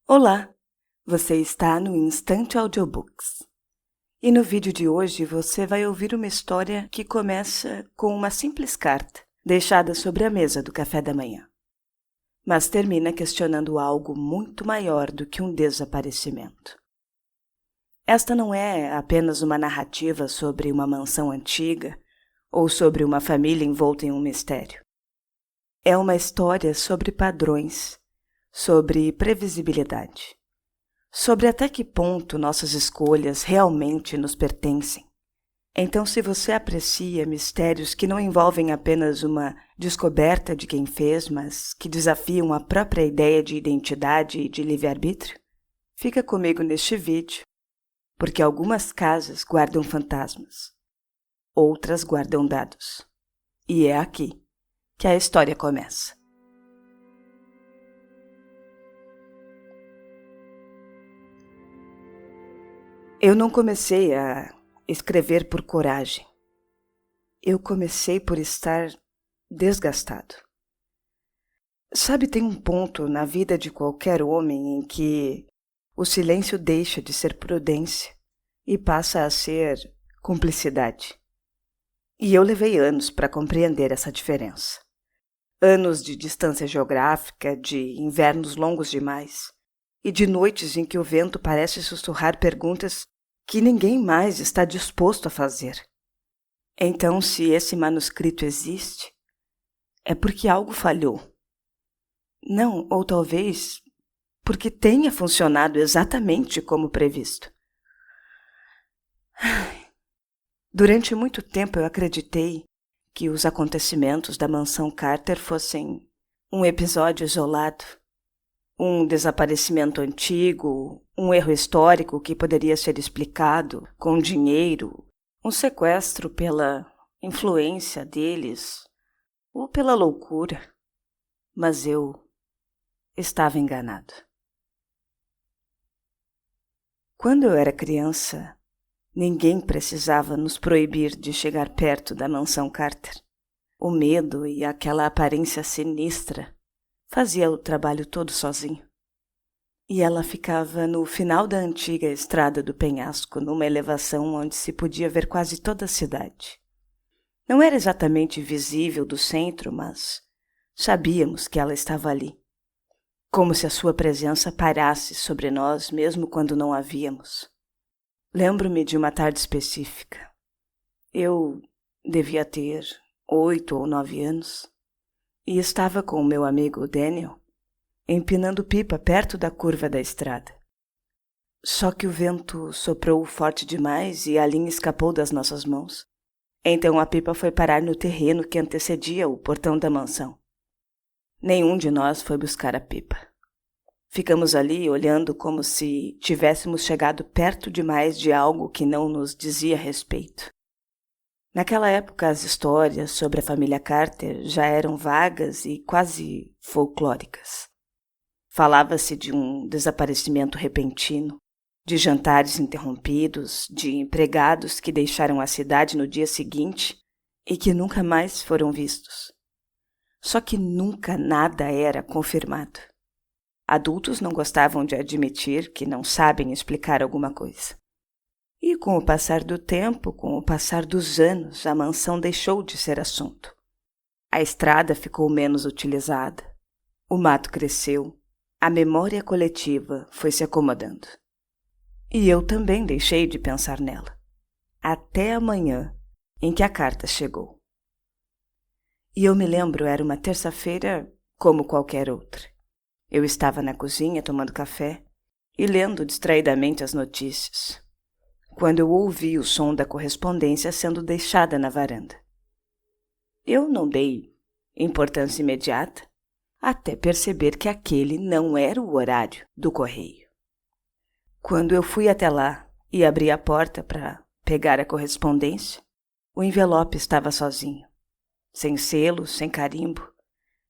Olá, você está no Instant Audiobooks. E no vídeo de hoje você vai ouvir uma história que começa com uma simples carta deixada sobre a mesa do café da manhã, mas termina questionando algo muito maior do que um desaparecimento. Esta não é apenas uma narrativa sobre uma mansão antiga ou sobre uma família envolta em um mistério. É uma história sobre padrões, sobre previsibilidade, sobre até que ponto nossas escolhas realmente nos pertencem. Então, se você aprecia mistérios que não envolvem apenas uma descoberta de quem fez, mas que desafiam a própria ideia de identidade e de livre-arbítrio, fica comigo neste vídeo, porque algumas casas guardam fantasmas, outras guardam dados. E é aqui que a história começa. Eu não comecei a escrever por coragem. Eu comecei por estar desgastado. Sabe, tem um ponto na vida de qualquer homem em que o silêncio deixa de ser prudência e passa a ser cumplicidade. E eu levei anos para compreender essa diferença. Anos de distância geográfica, de invernos longos demais e de noites em que o vento parece sussurrar perguntas que ninguém mais está disposto a fazer. Então, se esse manuscrito existe, é porque algo falhou. Não, ou talvez porque tenha funcionado exatamente como previsto. Durante muito tempo eu acreditei que os acontecimentos da mansão Carter fossem um episódio isolado, um desaparecimento antigo, um erro histórico que poderia ser explicado com dinheiro, um sequestro pela influência deles ou pela loucura. Mas eu estava enganado. Quando eu era criança, ninguém precisava nos proibir de chegar perto da mansão Carter. O medo e aquela aparência sinistra fazia o trabalho todo sozinho. E ela ficava no final da antiga estrada do penhasco, numa elevação onde se podia ver quase toda a cidade. Não era exatamente visível do centro, mas sabíamos que ela estava ali. Como se a sua presença pairasse sobre nós mesmo quando não a víamos. Lembro-me de uma tarde específica. Eu devia ter 8 ou 9 anos e estava com o meu amigo Daniel empinando pipa perto da curva da estrada. Só que o vento soprou forte demais e a linha escapou das nossas mãos. Então a pipa foi parar no terreno que antecedia o portão da mansão. Nenhum de nós foi buscar a pipa. Ficamos ali olhando como se tivéssemos chegado perto demais de algo que não nos dizia respeito. Naquela época, as histórias sobre a família Carter já eram vagas e quase folclóricas. Falava-se de um desaparecimento repentino, de jantares interrompidos, de empregados que deixaram a cidade no dia seguinte e que nunca mais foram vistos. Só que nunca nada era confirmado. Adultos não gostavam de admitir que não sabem explicar alguma coisa. E com o passar do tempo, com o passar dos anos, a mansão deixou de ser assunto. A estrada ficou menos utilizada, o mato cresceu, a memória coletiva foi se acomodando. E eu também deixei de pensar nela, até amanhã em que a carta chegou. E eu me lembro, era uma terça-feira como qualquer outra. Eu estava na cozinha tomando café e lendo distraidamente as notícias, quando eu ouvi o som da correspondência sendo deixada na varanda. Eu não dei importância imediata, até perceber que aquele não era o horário do correio. Quando eu fui até lá e abri a porta para pegar a correspondência, o envelope estava sozinho, sem selo, sem carimbo,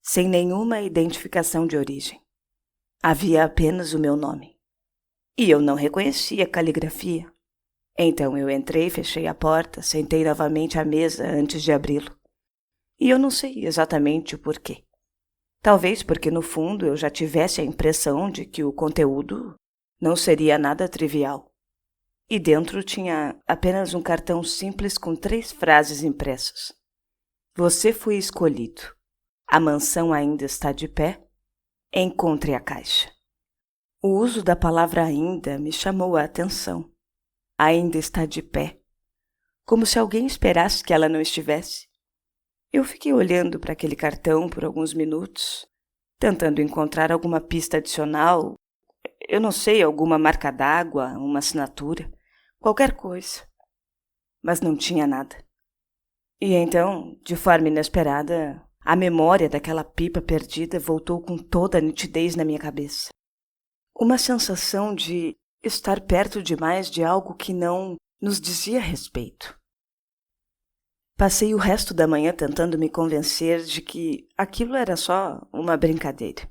sem nenhuma identificação de origem. Havia apenas o meu nome. E eu não reconhecia a caligrafia. Então eu entrei, fechei a porta, sentei novamente à mesa antes de abri-lo. E eu não sei exatamente o porquê. Talvez porque no fundo eu já tivesse a impressão de que o conteúdo não seria nada trivial. E dentro tinha apenas um cartão simples com 3 frases impressas. Você foi escolhido. A mansão ainda está de pé. Encontre a caixa. O uso da palavra ainda me chamou a atenção. Ainda está de pé. Como se alguém esperasse que ela não estivesse. Eu fiquei olhando para aquele cartão por alguns minutos, tentando encontrar alguma pista adicional, eu não sei, alguma marca d'água, uma assinatura, qualquer coisa. Mas não tinha nada. E então, de forma inesperada, a memória daquela pipa perdida voltou com toda a nitidez na minha cabeça. Uma sensação de estar perto demais de algo que não nos dizia respeito. Passei o resto da manhã tentando me convencer de que aquilo era só uma brincadeira.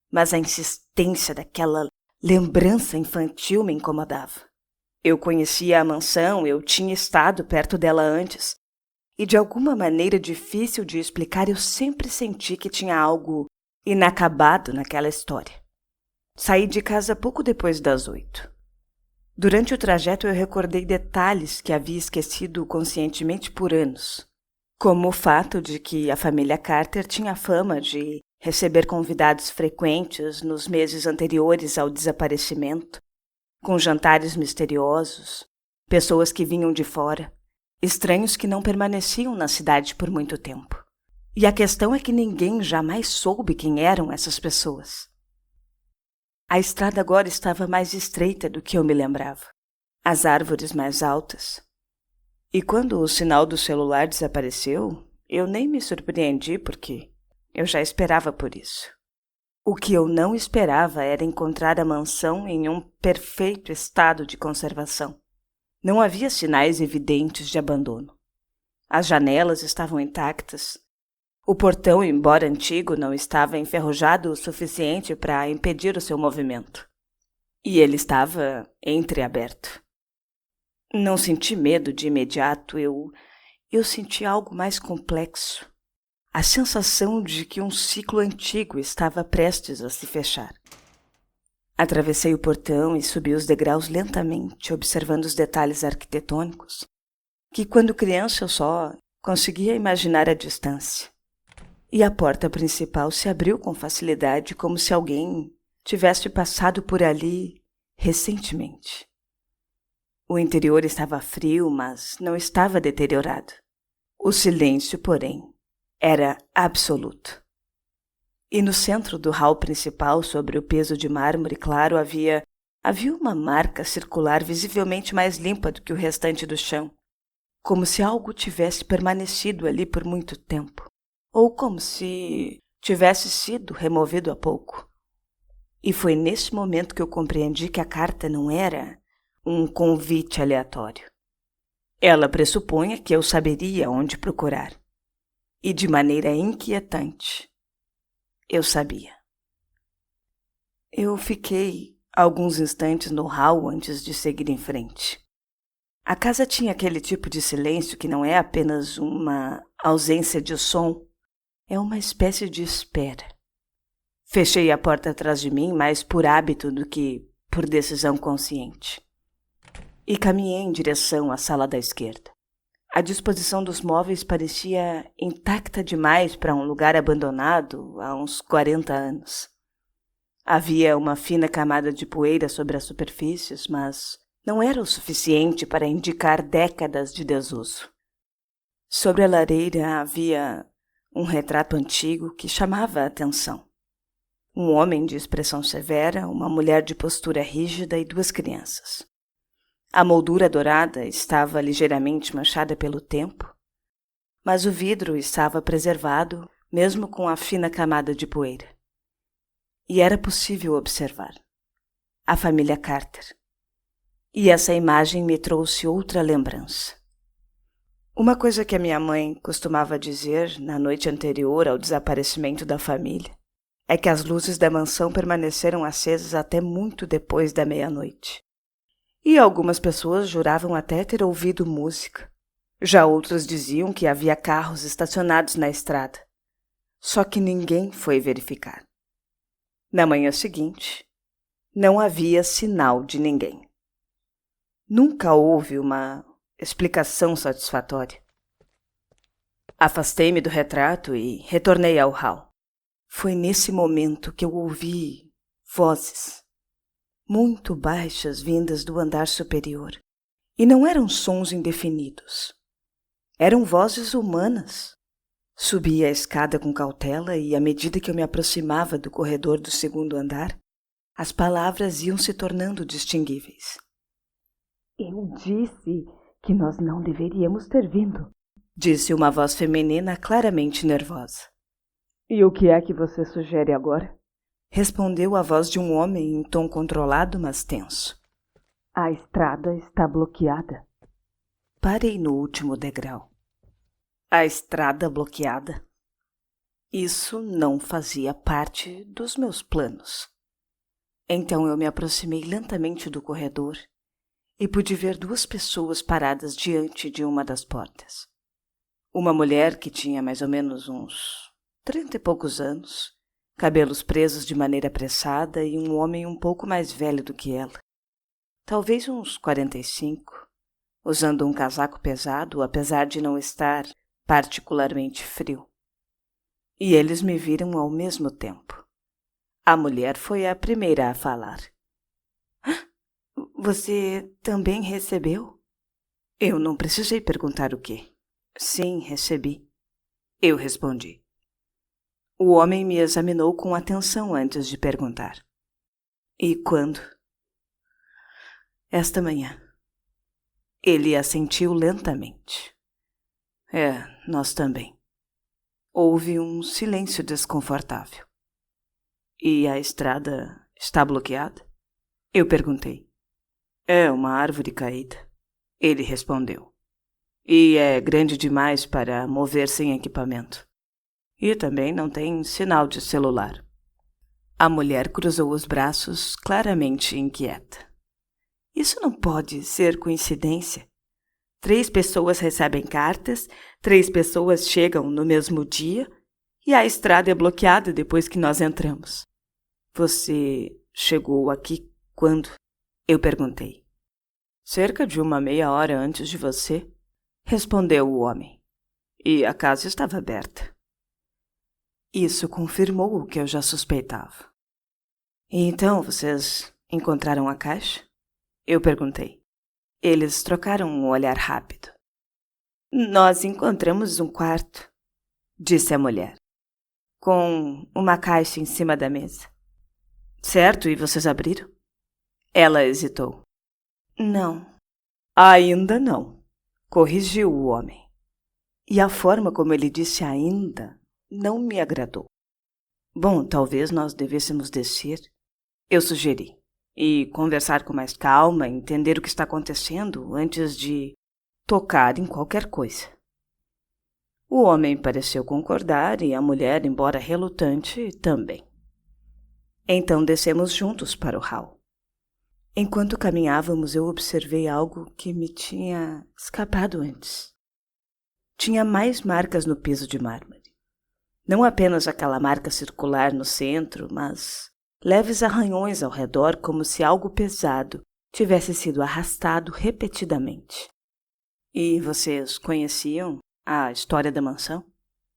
Mas a insistência daquela lembrança infantil me incomodava. Eu conhecia a mansão, eu tinha estado perto dela antes, e de alguma maneira difícil de explicar eu sempre senti que tinha algo inacabado naquela história. Saí de casa pouco depois das 8. Durante o trajeto eu recordei detalhes que havia esquecido conscientemente por anos, como o fato de que a família Carter tinha fama de receber convidados frequentes nos meses anteriores ao desaparecimento, com jantares misteriosos, pessoas que vinham de fora, estranhos que não permaneciam na cidade por muito tempo. E a questão é que ninguém jamais soube quem eram essas pessoas. A estrada agora estava mais estreita do que eu me lembrava. As árvores mais altas. E quando o sinal do celular desapareceu, eu nem me surpreendi porque eu já esperava por isso. O que eu não esperava era encontrar a mansão em um perfeito estado de conservação. Não havia sinais evidentes de abandono. As janelas estavam intactas. O portão, embora antigo, não estava enferrujado o suficiente para impedir o seu movimento. E ele estava entreaberto. Não senti medo de imediato, eu senti algo mais complexo. A sensação de que um ciclo antigo estava prestes a se fechar. Atravessei o portão e subi os degraus lentamente, observando os detalhes arquitetônicos, que quando criança eu só conseguia imaginar à distância. E a porta principal se abriu com facilidade, como se alguém tivesse passado por ali recentemente. O interior estava frio, mas não estava deteriorado. O silêncio, porém, era absoluto. E no centro do hall principal, sobre o peso de mármore claro, havia uma marca circular visivelmente mais limpa do que o restante do chão, como se algo tivesse permanecido ali por muito tempo. Ou como se tivesse sido removido há pouco. E foi nesse momento que eu compreendi que a carta não era um convite aleatório. Ela pressupunha que eu saberia onde procurar. E de maneira inquietante, eu sabia. Eu fiquei alguns instantes no hall antes de seguir em frente. A casa tinha aquele tipo de silêncio que não é apenas uma ausência de som, é uma espécie de espera. Fechei a porta atrás de mim mais por hábito do que por decisão consciente. E caminhei em direção à sala da esquerda. A disposição dos móveis parecia intacta demais para um lugar abandonado há uns 40 anos. Havia uma fina camada de poeira sobre as superfícies, mas não era o suficiente para indicar décadas de desuso. Sobre a lareira havia um retrato antigo que chamava a atenção. Um homem de expressão severa, uma mulher de postura rígida e 2 crianças. A moldura dourada estava ligeiramente manchada pelo tempo, mas o vidro estava preservado, mesmo com a fina camada de poeira. E era possível observar a família Carter. E essa imagem me trouxe outra lembrança. Uma coisa que a minha mãe costumava dizer na noite anterior ao desaparecimento da família é que as luzes da mansão permaneceram acesas até muito depois da meia-noite. E algumas pessoas juravam até ter ouvido música. Já outras diziam que havia carros estacionados na estrada. Só que ninguém foi verificar. Na manhã seguinte, não havia sinal de ninguém. Nunca houve uma explicação satisfatória. Afastei-me do retrato e retornei ao hall. Foi nesse momento que eu ouvi vozes, muito baixas, vindas do andar superior. E não eram sons indefinidos. Eram vozes humanas. Subi a escada com cautela e, à medida que eu me aproximava do corredor do segundo andar, as palavras iam se tornando distinguíveis. Eu disse que nós não deveríamos ter vindo, disse uma voz feminina claramente nervosa. E o que é que você sugere agora? Respondeu a voz de um homem em tom controlado, mas tenso. A estrada está bloqueada. Parei no último degrau. A estrada bloqueada? Isso não fazia parte dos meus planos. Então eu me aproximei lentamente do corredor e pude ver duas pessoas paradas diante de uma das portas. Uma mulher que tinha mais ou menos uns 30 e poucos anos, cabelos presos de maneira apressada, e um homem um pouco mais velho do que ela, talvez uns 45, usando um casaco pesado, apesar de não estar particularmente frio. E eles me viram ao mesmo tempo. A mulher foi a primeira a falar. Você também recebeu? Eu não precisei perguntar o quê. Sim, recebi. Eu respondi. O homem me examinou com atenção antes de perguntar. E quando? Esta manhã. Ele assentiu lentamente. Nós também. Houve um silêncio desconfortável. E a estrada está bloqueada? Eu perguntei. É uma árvore caída. Ele respondeu. E é grande demais para mover sem equipamento. E também não tem sinal de celular. A mulher cruzou os braços, claramente inquieta. Isso não pode ser coincidência. 3 pessoas recebem cartas, 3 pessoas chegam no mesmo dia e a estrada é bloqueada depois que nós entramos. Você chegou aqui quando? Eu perguntei. Cerca de uma meia hora antes de você, respondeu o homem. E a casa estava aberta. Isso confirmou o que eu já suspeitava. Então, vocês encontraram a caixa? Eu perguntei. Eles trocaram um olhar rápido. Nós encontramos um quarto, disse a mulher, com uma caixa em cima da mesa. Certo, e vocês abriram? Ela hesitou. Não. Ainda não, corrigiu o homem. E a forma como ele disse ainda não me agradou. Bom, talvez nós devêssemos descer, eu sugeri, e conversar com mais calma, entender o que está acontecendo antes de tocar em qualquer coisa. O homem pareceu concordar e a mulher, embora relutante, também. Então descemos juntos para o hall. Enquanto caminhávamos, eu observei algo que me tinha escapado antes. Tinha mais marcas no piso de mármore. Não apenas aquela marca circular no centro, mas leves arranhões ao redor, como se algo pesado tivesse sido arrastado repetidamente. E vocês conheciam a história da mansão?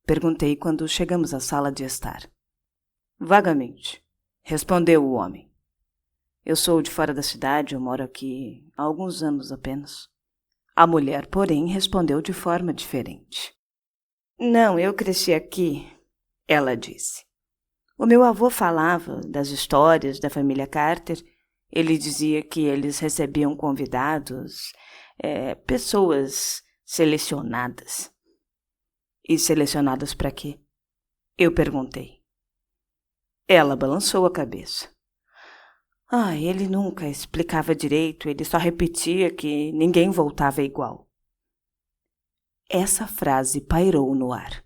Perguntei quando chegamos à sala de estar. Vagamente, respondeu o homem. Eu sou de fora da cidade, eu moro aqui há alguns anos apenas. A mulher, porém, respondeu de forma diferente. Não, eu cresci aqui, ela disse. O meu avô falava das histórias da família Carter. Ele dizia que eles recebiam convidados, pessoas selecionadas. E selecionadas para quê? Eu perguntei. Ela balançou a cabeça. Ele nunca explicava direito, ele só repetia que ninguém voltava igual. Essa frase pairou no ar.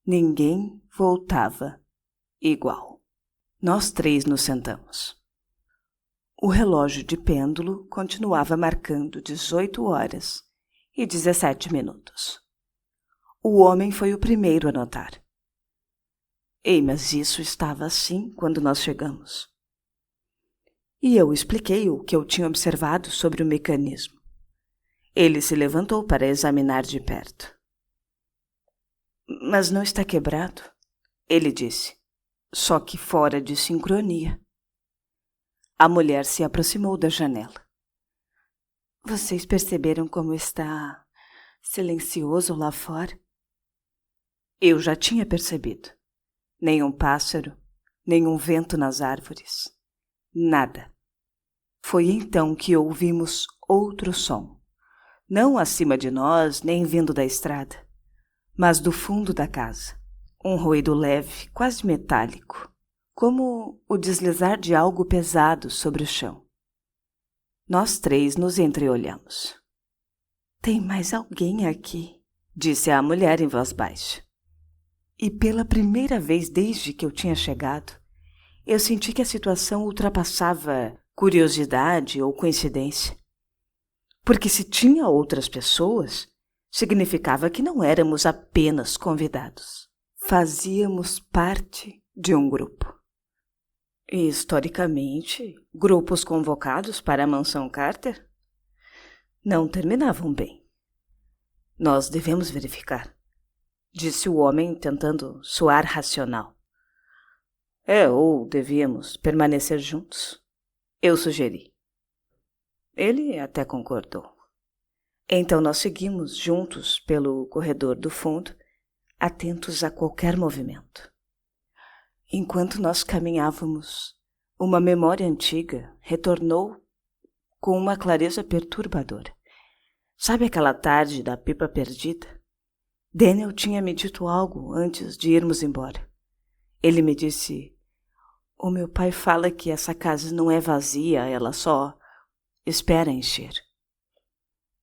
Ninguém voltava igual. Nós 3 nos sentamos. O relógio de pêndulo continuava marcando 18 horas e 17 minutos. O homem foi o primeiro a notar. Ei, mas isso estava assim quando nós chegamos. E eu expliquei o que eu tinha observado sobre o mecanismo. Ele se levantou para examinar de perto. Mas não está quebrado, ele disse, só que fora de sincronia. A mulher se aproximou da janela. Vocês perceberam como está silencioso lá fora? Eu já tinha percebido. Nenhum pássaro, nenhum vento nas árvores. Nada. Foi então que ouvimos outro som. Não acima de nós, nem vindo da estrada, mas do fundo da casa. Um ruído leve, quase metálico, como o deslizar de algo pesado sobre o chão. Nós três nos entreolhamos. Tem mais alguém aqui, disse a mulher em voz baixa. E pela primeira vez desde que eu tinha chegado, eu senti que a situação ultrapassava curiosidade ou coincidência. Porque se tinha outras pessoas, significava que não éramos apenas convidados. Fazíamos parte de um grupo. E, historicamente, grupos convocados para a mansão Carter não terminavam bem. Nós devemos verificar, disse o homem tentando soar racional. Ou devíamos permanecer juntos, eu sugeri. Ele até concordou. Então nós seguimos juntos pelo corredor do fundo, atentos a qualquer movimento. Enquanto nós caminhávamos, uma memória antiga retornou com uma clareza perturbadora. Sabe aquela tarde da pipa perdida? Daniel tinha me dito algo antes de irmos embora. Ele me disse: o meu pai fala que essa casa não é vazia, ela só espera encher.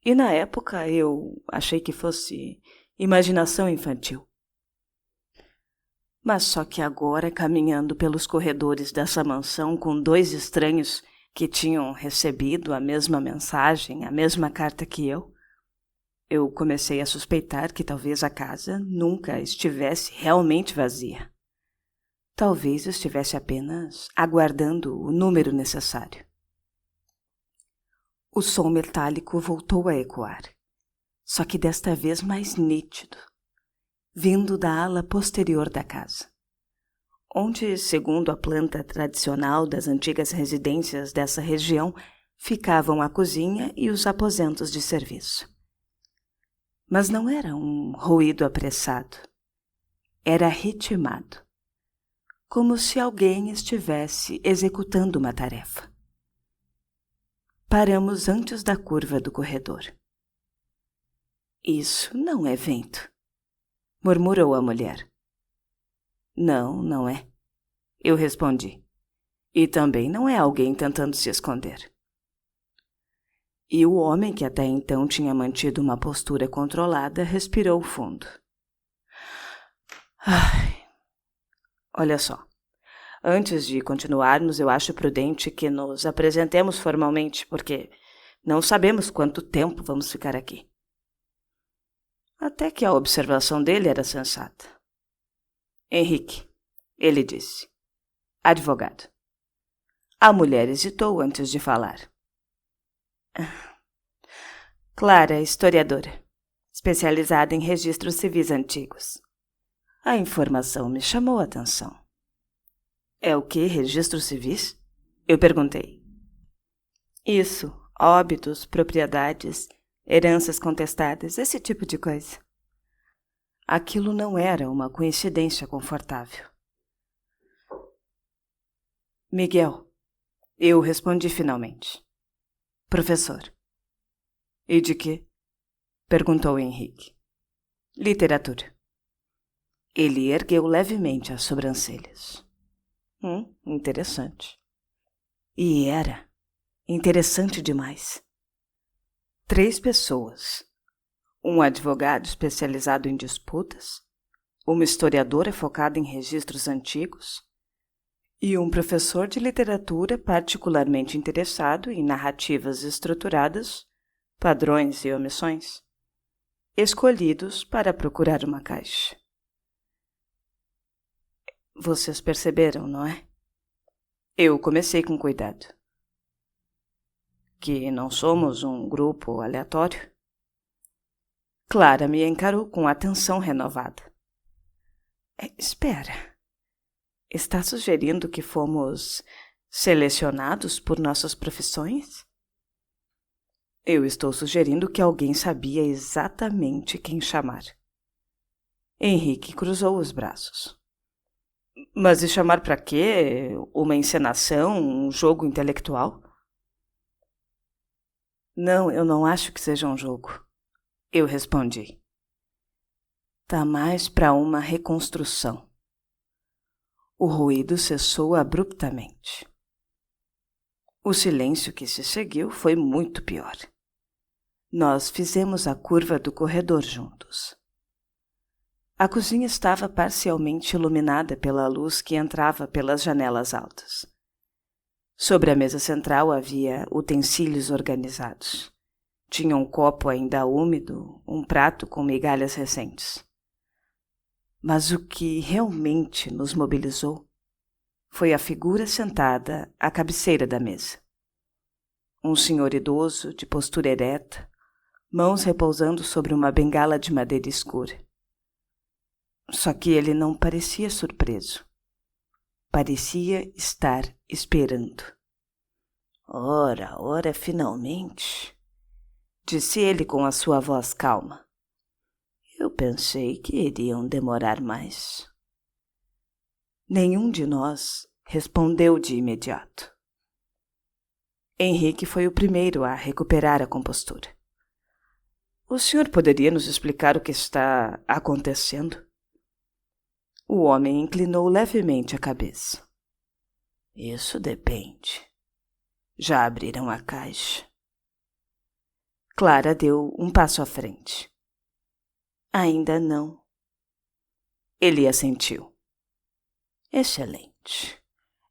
E na época eu achei que fosse imaginação infantil. Mas só que agora, caminhando pelos corredores dessa mansão com dois estranhos que tinham recebido a mesma mensagem, a mesma carta que eu comecei a suspeitar que talvez a casa nunca estivesse realmente vazia. Talvez estivesse apenas aguardando o número necessário. O som metálico voltou a ecoar, só que desta vez mais nítido, vindo da ala posterior da casa, onde, segundo a planta tradicional das antigas residências dessa região, ficavam a cozinha e os aposentos de serviço. Mas não era um ruído apressado, era ritmado, como se alguém estivesse executando uma tarefa. Paramos antes da curva do corredor. Isso não é vento, murmurou a mulher. Não, não é, eu respondi. E também não é alguém tentando se esconder. E o homem, que até então tinha mantido uma postura controlada, respirou fundo. Olha só, antes de continuarmos, eu acho prudente que nos apresentemos formalmente, porque não sabemos quanto tempo vamos ficar aqui. Até que a observação dele era sensata. Henrique, ele disse. Advogado. A mulher hesitou antes de falar. Clara, historiadora, especializada em registros civis antigos. A informação me chamou a atenção. É o que, registros civis? Eu perguntei. Isso, óbitos, propriedades, heranças contestadas, esse tipo de coisa. Aquilo não era uma coincidência confortável. Miguel, eu respondi finalmente. Professor. E de quê? Perguntou Henrique. Literatura. Ele ergueu levemente as sobrancelhas. Interessante. E era interessante demais. 3 pessoas. Um advogado especializado em disputas, uma historiadora focada em registros antigos e um professor de literatura particularmente interessado em narrativas estruturadas, padrões e omissões, escolhidos para procurar uma caixa. Vocês perceberam, não é? Eu comecei com cuidado. Que não somos um grupo aleatório. Clara me encarou com atenção renovada. Espera. Está sugerindo que fomos selecionados por nossas profissões? Eu estou sugerindo que alguém sabia exatamente quem chamar. Henrique cruzou os braços. Mas e chamar para quê? Uma encenação? Um jogo intelectual? Não, eu não acho que seja um jogo. Eu respondi. Tá mais para uma reconstrução. O ruído cessou abruptamente. O silêncio que se seguiu foi muito pior. Nós fizemos a curva do corredor juntos. A cozinha estava parcialmente iluminada pela luz que entrava pelas janelas altas. Sobre a mesa central havia utensílios organizados. Tinha um copo ainda úmido, um prato com migalhas recentes. Mas o que realmente nos mobilizou foi a figura sentada à cabeceira da mesa. Um senhor idoso, de postura ereta, mãos repousando sobre uma bengala de madeira escura. Só que ele não parecia surpreso. Parecia estar esperando. Ora, finalmente, disse ele com a sua voz calma. Eu pensei que iriam demorar mais. Nenhum de nós respondeu de imediato. Henrique foi o primeiro a recuperar a compostura. O senhor poderia nos explicar o que está acontecendo? O homem inclinou levemente a cabeça. Isso depende. Já abriram a caixa? Clara deu um passo à frente. Ainda não. Ele assentiu. Excelente.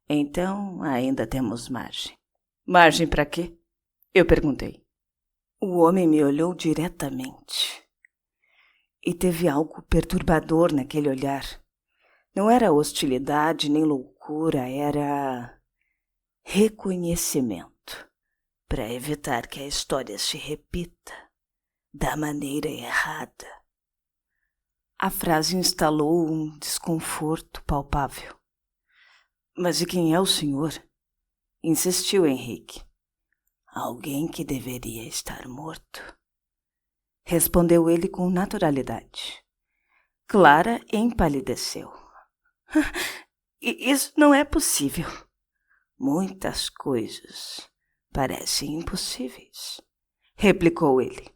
Então ainda temos margem. Margem para quê? Eu perguntei. O homem me olhou diretamente. E teve algo perturbador naquele olhar. Não era hostilidade nem loucura, era reconhecimento, para evitar que a história se repita da maneira errada. A frase instalou um desconforto palpável. Mas e quem é o senhor? Insistiu Henrique. Alguém que deveria estar morto. Respondeu ele com naturalidade. Clara empalideceu. Isso não é possível. Muitas coisas parecem impossíveis, replicou ele.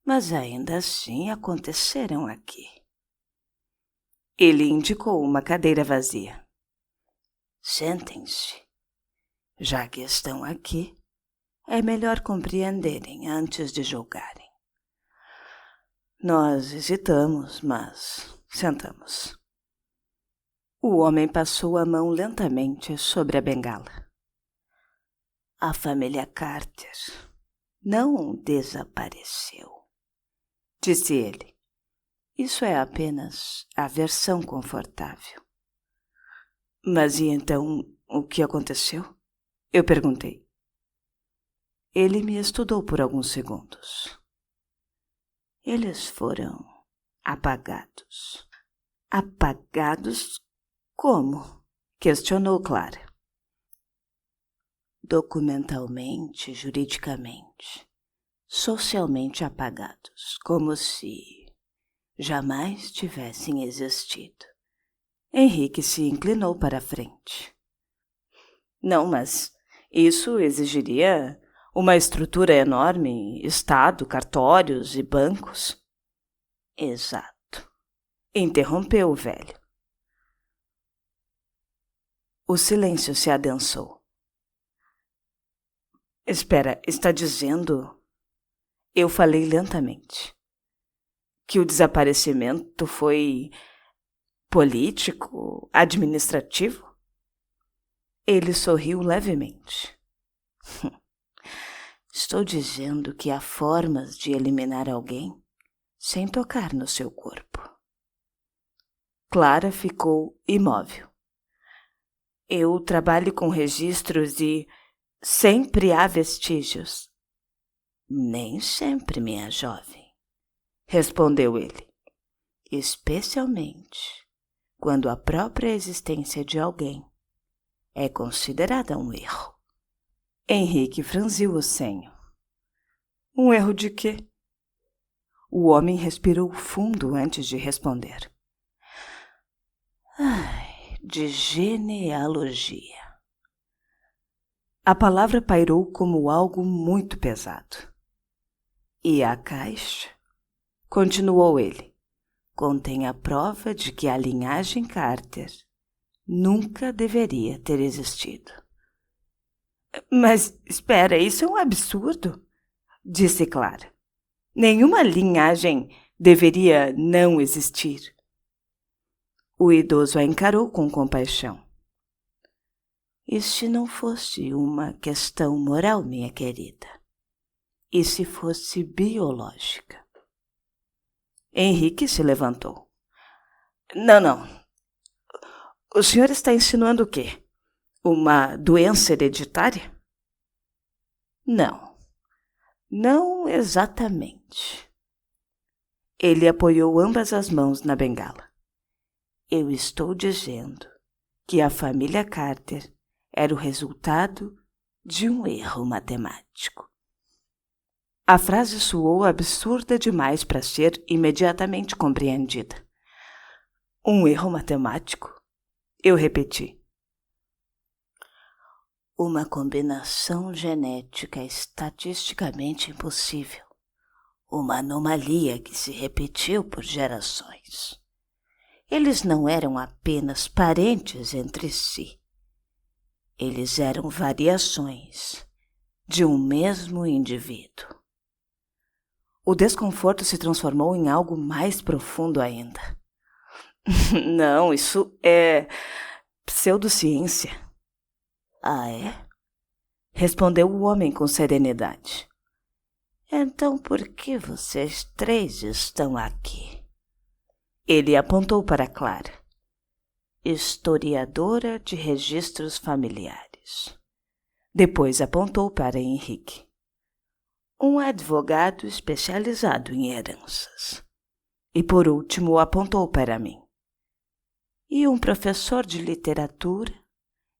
Mas ainda assim aconteceram aqui. Ele indicou uma cadeira vazia. Sentem-se. Já que estão aqui, é melhor compreenderem antes de julgarem. Nós hesitamos, mas sentamos. O homem passou a mão lentamente sobre a bengala. A família Carter não desapareceu, disse ele. Isso é apenas a versão confortável. Mas e então o que aconteceu? Eu perguntei. Ele me estudou por alguns segundos. Eles foram apagados. Apagados? Como? Questionou Clara. Documentalmente, juridicamente, socialmente apagados, como se jamais tivessem existido. Henrique se inclinou para a frente. Não, mas isso exigiria uma estrutura enorme, estado, cartórios e bancos. Exato. Interrompeu o velho. O silêncio se adensou. Espera, está dizendo... Eu falei lentamente. Que o desaparecimento foi político, administrativo? Ele sorriu levemente. Estou dizendo que há formas de eliminar alguém sem tocar no seu corpo. Clara ficou imóvel. Eu trabalho com registros e sempre há vestígios. Nem sempre, minha jovem, respondeu ele, especialmente quando a própria existência de alguém é considerada um erro. Henrique franziu o senho. Um erro de quê? O homem respirou fundo antes de responder. De genealogia. A palavra pairou como algo muito pesado. E a caixa? Continuou ele. Contém a prova de que a linhagem Carter nunca deveria ter existido. Mas, espera, isso é um absurdo, disse Clara. Nenhuma linhagem deveria não existir. O idoso a encarou com compaixão. E se não fosse uma questão moral, minha querida? E se fosse biológica? Henrique se levantou. Não. O senhor está insinuando o quê? Uma doença hereditária? Não exatamente. Ele apoiou ambas as mãos na bengala. Eu estou dizendo que a família Carter era o resultado de um erro matemático. A frase soou absurda demais para ser imediatamente compreendida. Um erro matemático? Eu repeti. Uma combinação genética estatisticamente impossível. Uma anomalia que se repetiu por gerações. Eles não eram apenas parentes entre si. Eles eram variações de um mesmo indivíduo. O desconforto se transformou em algo mais profundo ainda. Não, isso é pseudociência. Ah, é? Respondeu o homem com serenidade. Então por que vocês três estão aqui? Ele apontou para Clara. Historiadora de registros familiares. Depois apontou para Henrique. Um advogado especializado em heranças. E por último apontou para mim. E um professor de literatura,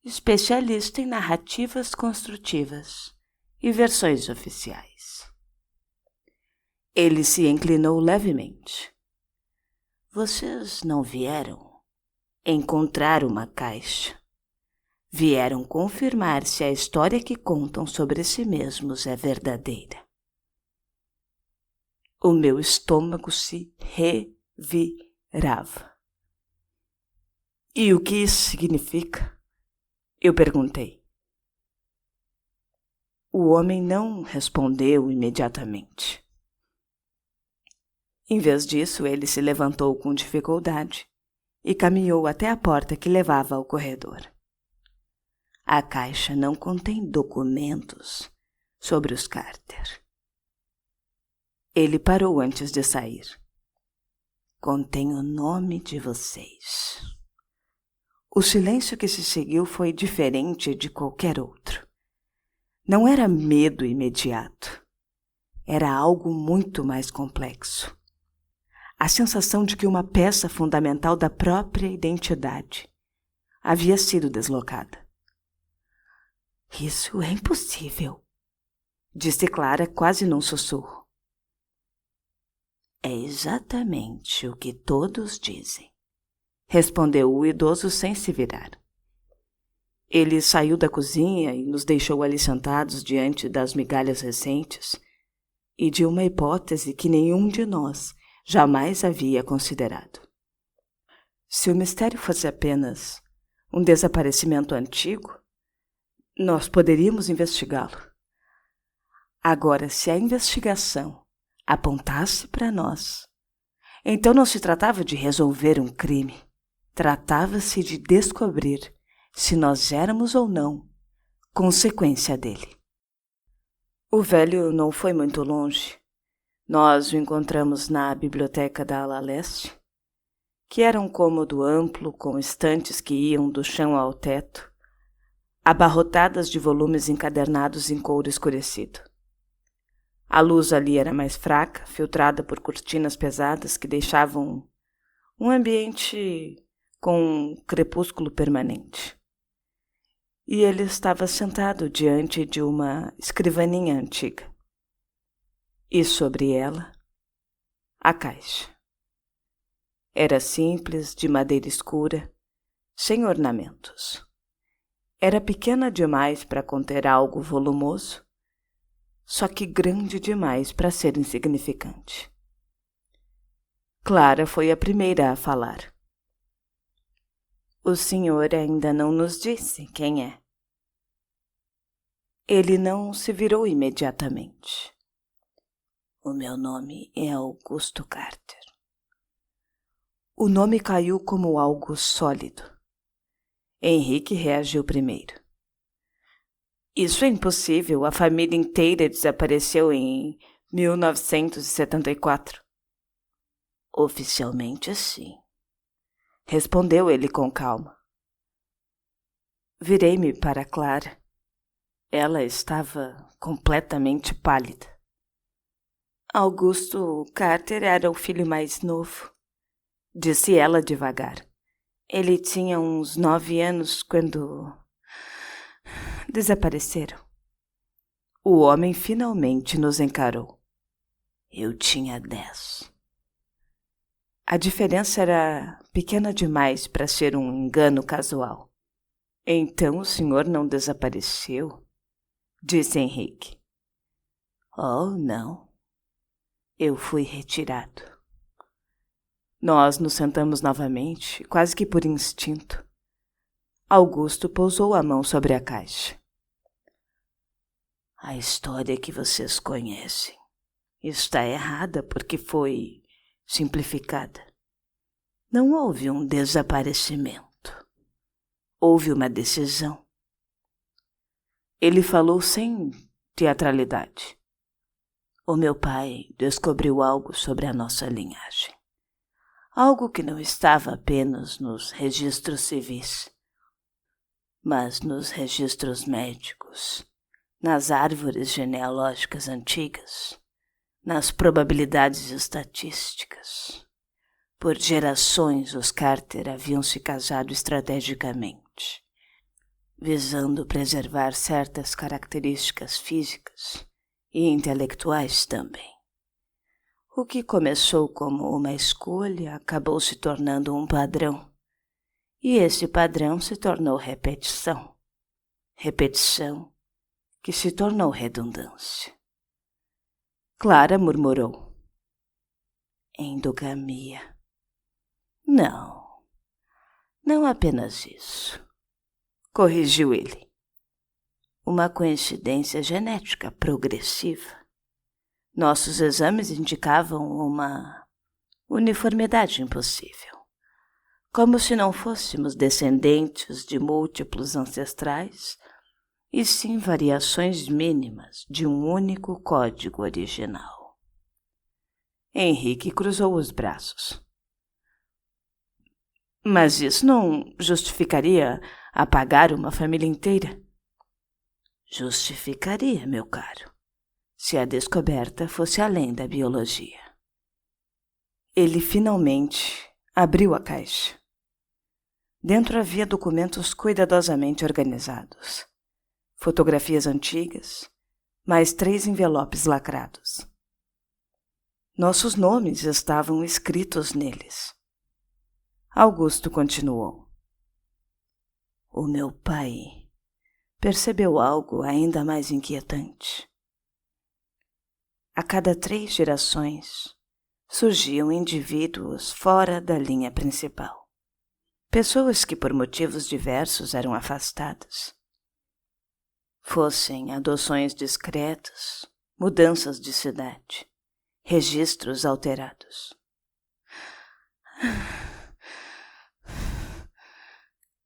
especialista em narrativas construtivas e versões oficiais. Ele se inclinou levemente. Vocês não vieram encontrar uma caixa. Vieram confirmar se a história que contam sobre si mesmos é verdadeira. O meu estômago se revirava. E o que isso significa? Eu perguntei. O homem não respondeu imediatamente. Em vez disso, ele se levantou com dificuldade e caminhou até a porta que levava ao corredor. A caixa não contém documentos sobre os Carter. Ele parou antes de sair. Contém o nome de vocês. O silêncio que se seguiu foi diferente de qualquer outro. Não era medo imediato. Era algo muito mais complexo. A sensação de que uma peça fundamental da própria identidade havia sido deslocada. Isso é impossível, disse Clara quase num sussurro. É exatamente o que todos dizem, respondeu o idoso sem se virar. Ele saiu da cozinha e nos deixou ali sentados diante das migalhas recentes e de uma hipótese que nenhum de nós jamais havia considerado. Se o mistério fosse apenas um desaparecimento antigo, nós poderíamos investigá-lo. Agora, se a investigação apontasse para nós, então não se tratava de resolver um crime, tratava-se de descobrir se nós éramos ou não consequência dele. O velho não foi muito longe. Nós o encontramos na biblioteca da ala leste, que era um cômodo amplo com estantes que iam do chão ao teto, abarrotadas de volumes encadernados em couro escurecido. A luz ali era mais fraca, filtrada por cortinas pesadas que deixavam um ambiente com um crepúsculo permanente. E ele estava sentado diante de uma escrivaninha antiga. E sobre ela, a caixa. Era simples, de madeira escura, sem ornamentos. Era pequena demais para conter algo volumoso, só que grande demais para ser insignificante. Clara foi a primeira a falar. O senhor ainda não nos disse quem é. Ele não se virou imediatamente. O meu nome é Augusto Carter. O nome caiu como algo sólido. Henrique reagiu primeiro. Isso é impossível. A família inteira desapareceu em 1974. Oficialmente, sim. Respondeu ele com calma. Virei-me para Clara. Ela estava completamente pálida. Augusto Carter era o filho mais novo, disse ela devagar. Ele tinha uns 9 anos quando desapareceram. O homem finalmente nos encarou. Eu tinha 10. A diferença era pequena demais para ser um engano casual. Então o senhor não desapareceu? Disse Henrique. Oh, não. Eu fui retirado. Nós nos sentamos novamente, quase que por instinto. Augusto pousou a mão sobre a caixa. A história que vocês conhecem está errada porque foi simplificada. Não houve um desaparecimento. Houve uma decisão. Ele falou sem teatralidade. O meu pai descobriu algo sobre a nossa linhagem. Algo que não estava apenas nos registros civis, mas nos registros médicos, nas árvores genealógicas antigas, nas probabilidades estatísticas. Por gerações, os Carter haviam se casado estrategicamente, visando preservar certas características físicas e intelectuais também. O que começou como uma escolha acabou se tornando um padrão, e esse padrão se tornou repetição. Repetição que se tornou redundância. Clara murmurou. Endogamia. Não apenas isso, corrigiu ele. Uma coincidência genética progressiva. Nossos exames indicavam uma uniformidade impossível, como se não fôssemos descendentes de múltiplos ancestrais, e sim variações mínimas de um único código original. Henrique cruzou os braços. Mas isso não justificaria apagar uma família inteira? Justificaria, meu caro, se a descoberta fosse além da biologia. Ele finalmente abriu a caixa. Dentro havia documentos cuidadosamente organizados. Fotografias antigas, mais 3 envelopes lacrados. Nossos nomes estavam escritos neles. Augusto continuou. O meu pai percebeu algo ainda mais inquietante. A cada 3 gerações, surgiam indivíduos fora da linha principal. Pessoas que por motivos diversos eram afastadas. Fossem adoções discretas, mudanças de cidade, registros alterados.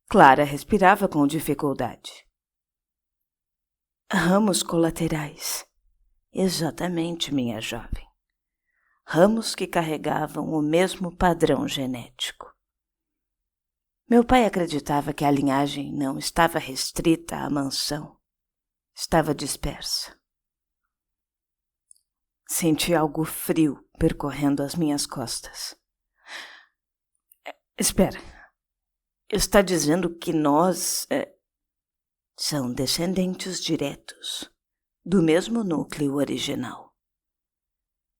Clara respirava com dificuldade. Ramos colaterais. Exatamente, minha jovem. Ramos que carregavam o mesmo padrão genético. Meu pai acreditava que a linhagem não estava restrita à mansão. Estava dispersa. Senti algo frio percorrendo as minhas costas. Espera. Está dizendo que nós... São descendentes diretos do mesmo núcleo original.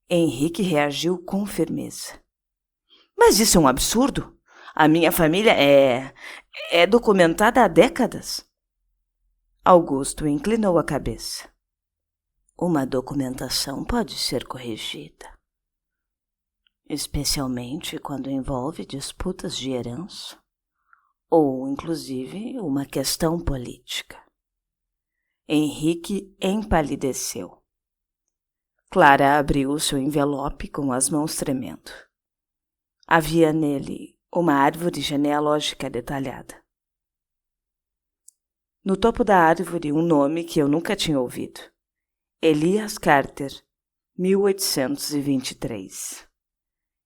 Henrique reagiu com firmeza. Mas isso é um absurdo. A minha família é documentada há décadas. Augusto inclinou a cabeça. Uma documentação pode ser corrigida, especialmente quando envolve disputas de herança ou, inclusive, uma questão política. Henrique empalideceu. Clara abriu seu envelope com as mãos tremendo. Havia nele uma árvore genealógica detalhada. No topo da árvore, um nome que eu nunca tinha ouvido. Elias Carter, 1823.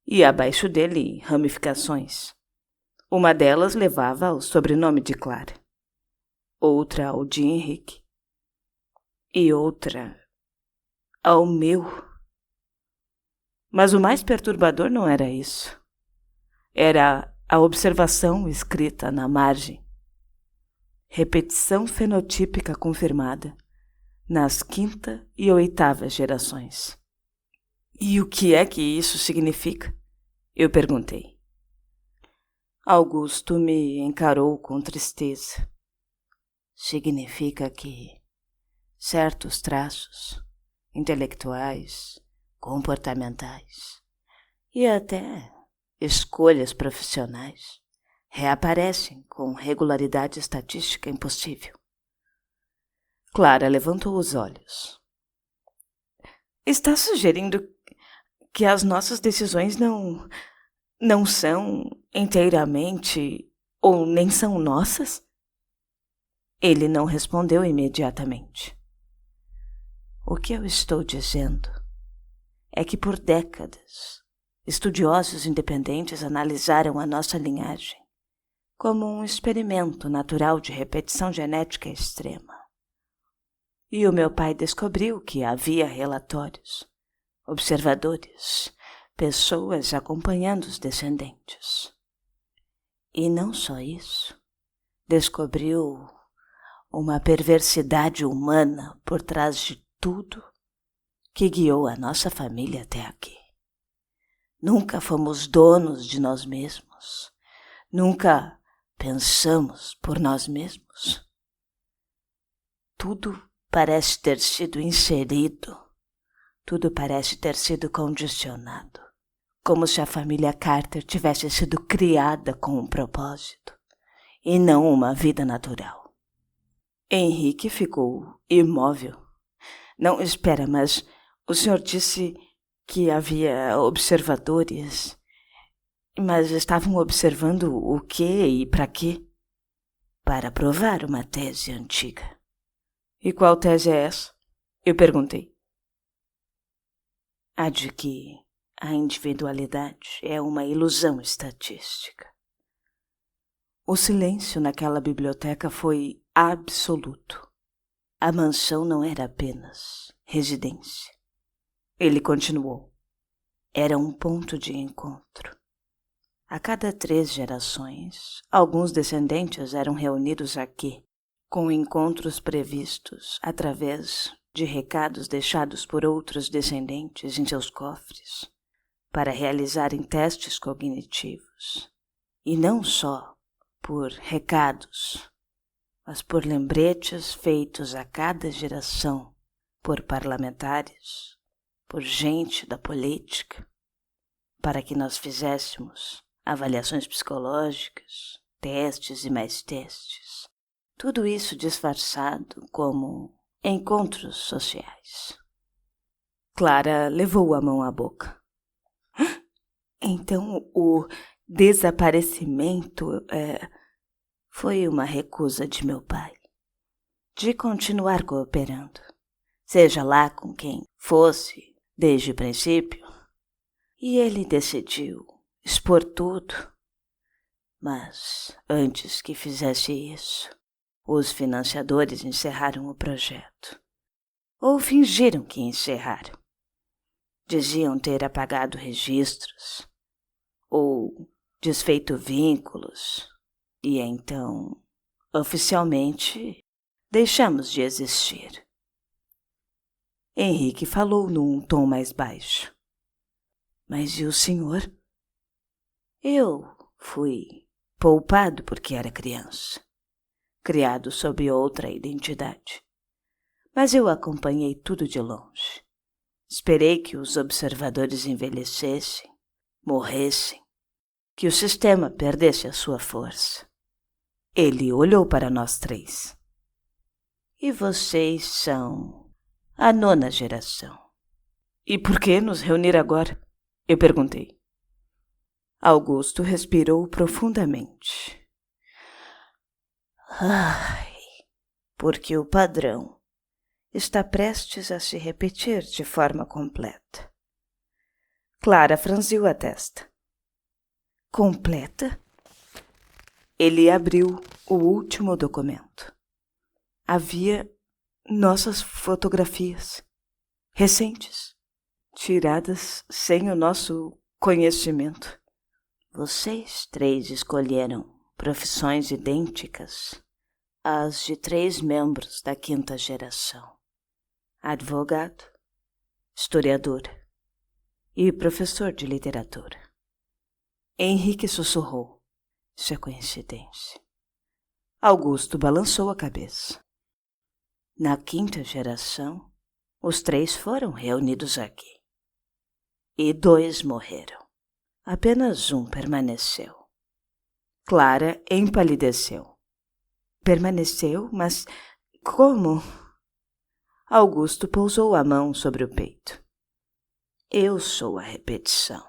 E abaixo dele, ramificações. Uma delas levava ao sobrenome de Clara, outra ao de Henrique e outra ao meu. Mas o mais perturbador não era isso. Era a observação escrita na margem. Repetição fenotípica confirmada nas 5ª e 8ª gerações. E o que é que isso significa? Eu perguntei. Augusto me encarou com tristeza. Significa que certos traços intelectuais, comportamentais e até escolhas profissionais reaparecem com regularidade estatística impossível. Clara levantou os olhos. Está sugerindo que as nossas decisões não são inteiramente ou nem são nossas? Ele não respondeu imediatamente. O que eu estou dizendo é que por décadas estudiosos independentes analisaram a nossa linhagem como um experimento natural de repetição genética extrema. E o meu pai descobriu que havia relatórios, observadores, pessoas acompanhando os descendentes. E não só isso, descobriu uma perversidade humana por trás de tudo que guiou a nossa família até aqui. Nunca fomos donos de nós mesmos. Nunca pensamos por nós mesmos. Tudo parece ter sido inserido. Tudo parece ter sido condicionado. Como se a família Carter tivesse sido criada com um propósito e não uma vida natural. Henrique ficou imóvel. Não, espera, mas o senhor disse que havia observadores, mas estavam observando o quê e para quê? Para provar uma tese antiga. E qual tese é essa? Eu perguntei. A de que a individualidade é uma ilusão estatística. O silêncio naquela biblioteca foi absoluto. A mansão não era apenas residência. Ele continuou. Era um ponto de encontro. A cada 3 gerações, alguns descendentes eram reunidos aqui, com encontros previstos através de recados deixados por outros descendentes em seus cofres, para realizarem testes cognitivos. E não só por recados, mas por lembretes feitos a cada geração por parlamentares, por gente da política, para que nós fizéssemos avaliações psicológicas, testes e mais testes. Tudo isso disfarçado como encontros sociais. Clara levou a mão à boca. Então o desaparecimento foi uma recusa de meu pai de continuar cooperando, seja lá com quem fosse desde o princípio. E ele decidiu expor tudo, Mas, antes que fizesse isso, os financiadores encerraram o projeto. Ou fingiram que encerraram. Diziam ter apagado registros, ou desfeito vínculos, e então, oficialmente, deixamos de existir. Henrique falou num tom mais baixo. Mas e o senhor? Eu fui poupado porque era criança, criado sob outra identidade. Mas eu acompanhei tudo de longe. Esperei que os observadores envelhecessem, morressem, que o sistema perdesse a sua força. Ele olhou para nós três. E vocês são a 9ª geração. E por que nos reunir agora? Eu perguntei. Augusto respirou profundamente. Ai, porque o padrão está prestes a se repetir de forma completa. Clara franziu a testa. Completa? Ele abriu o último documento. Havia nossas fotografias, recentes, tiradas sem o nosso conhecimento. Vocês 3 escolheram profissões idênticas às de 3 membros da 5ª geração. Advogado, historiador e professor de literatura. Henrique sussurrou. Isso é coincidência. Augusto balançou a cabeça. Na 5ª geração, os 3 foram reunidos aqui. E 2 morreram. Apenas um permaneceu. Clara empalideceu. Permaneceu? Mas como? Augusto pousou a mão sobre o peito. Eu sou a repetição.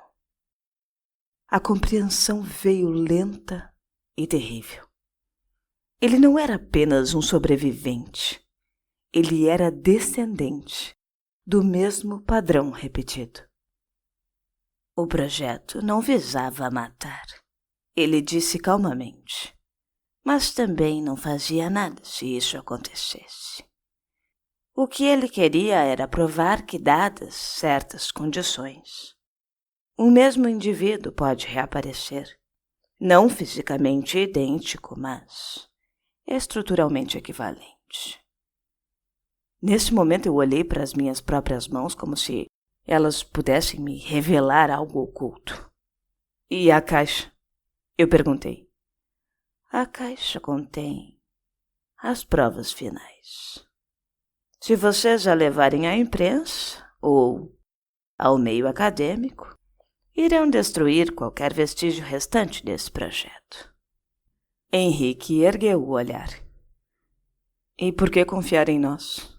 A compreensão veio lenta e terrível. Ele não era apenas um sobrevivente. Ele era descendente do mesmo padrão repetido. O projeto não visava matar, ele disse calmamente, mas também não fazia nada se isso acontecesse. O que ele queria era provar que, dadas certas condições, o mesmo indivíduo pode reaparecer, não fisicamente idêntico, mas estruturalmente equivalente. Nesse momento eu olhei para as minhas próprias mãos como se elas pudessem me revelar algo oculto. E a caixa? Eu perguntei. A caixa contém as provas finais. Se vocês a levarem à imprensa ou ao meio acadêmico, irão destruir qualquer vestígio restante desse projeto. Henrique ergueu o olhar. E por que confiar em nós?